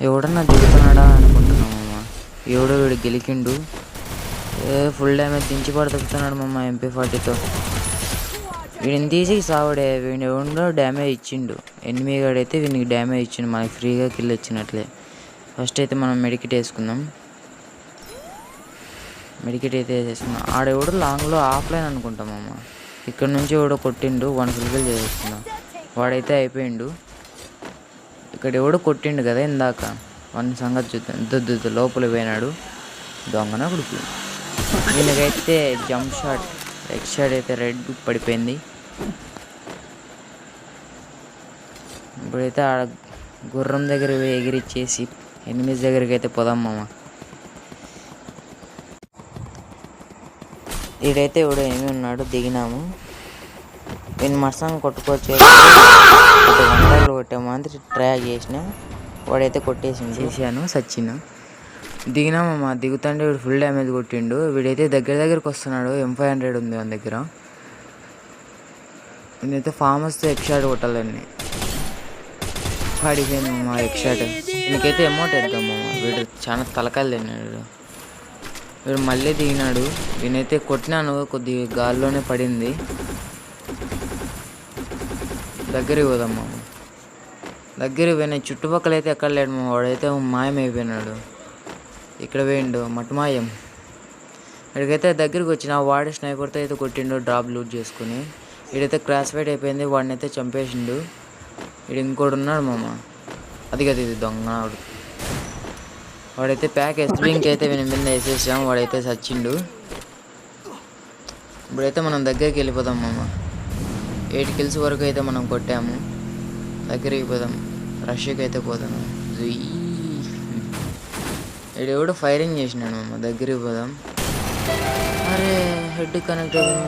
ఎవడన్నా దిగుతున్నాడా అనుకుంటున్నామమ్మ. ఎవడో వీడు గెలికిండు. ఫుల్ డ్యామేజ్ దించి పడుతున్నాడు మమ్మ MP40తో. వీడిని తీసి సావుడే. వీడిని ఎవడో డ్యామేజ్ ఇచ్చిండు. ఎనిమిది గాడైతే వీనికి డ్యామేజ్ ఇచ్చిండు. మనకి ఫ్రీగా కిల్ వచ్చినట్లే. ఫస్ట్ అయితే మనం మెడికిట్ వేసుకుందాం. మెడికిట్ అయితే వేసేసుకున్నాం. ఆడెవడో లాంగ్లో ఆఫ్లైన్ అనుకుంటామమ్మ. ఇక్కడ నుంచి ఎవడో కొట్టిండు. 1 ఫుల్కిల్ చేసేసుకున్నాం. వాడైతే అయిపోయిండు. ఇక్కడ ఎవడో కొట్టిండు కదా ఇందాక. వాడిని సంగతి చూద్దాం. దుద్దు లోపల పోయినాడు. దొంగన కొడుకు. దీనికైతే జంప్ షాట్ ఎక్స్ షాట్ అయితే రెడ్ పడిపోయింది. ఇప్పుడైతే ఆడ గుర్రం దగ్గర ఎగిరిచ్చేసి ఎనిమిది దగ్గరికి అయితే పోదాం మామ. ఈడైతే ఎవడో ఏమి ఉన్నాడు. దిగినాము. వీని మర్సాన్ని కొట్టుకోవచ్చు. వందలు కొట్టే మాదిరి ట్రై చేసిన. వాడైతే చేశాను సచ్చిన్. దిగినామమ్మ. దిగుతుంటే వీడు ఫుల్ డ్యామేజ్ కొట్టిండు. వీడైతే దగ్గరికి వస్తున్నాడు. M500 ఉంది మన దగ్గర. నేనైతే ఫార్మర్స్తో ఎక్స్-షాట్ కొట్టాలండి. పడిపోయింది మా ఎక్స్-షాట్. నీకైతే అమౌంట్ వేద్దామమ్మ. వీడు చాలా తలకాయలు తిన్నాడు. వీడు మళ్ళీ దిగినాడు. నేనైతే కొట్టినాను. కొద్దిగా గాల్లోనే పడింది. దగ్గరికి పోదామమ్మ. దగ్గరికి పోయినాయి. చుట్టుపక్కల అయితే ఎక్కడ లేడు మా. వాడైతే మాయమైపోయినాడు. ఇక్కడ పోయిండు మటుమాయం. ఇక్కడికైతే దగ్గరికి వచ్చిన వాడి స్నైపర్తో అయితే కొట్టిండు. డ్రాప్ లూట్ చేసుకుని. వీడైతే క్రాష్ ఫైట్ అయిపోయింది. వాడిని అయితే చంపేసిండు. వీడు ఇంకోటి ఉన్నాడు మామ. అది కదా ఇది దొంగ. వాడైతే ప్యాక్ ఎస్లింక్ అయితే వీని మీద వేసేసాం. వాడైతే చచ్చిండు. ఇప్పుడైతే మనం దగ్గరికి వెళ్ళిపోదాం మామ. 8 kills వరకు అయితే మనం కొట్టాము. దగ్గరికి పోదాం. రష్కి అయితే పోదాం. ఎవడో ఫైరింగ్ చేసినాడు మామ. దగ్గరికి పోదాం. అరే హెడ్ కనెక్ట్ అయింది.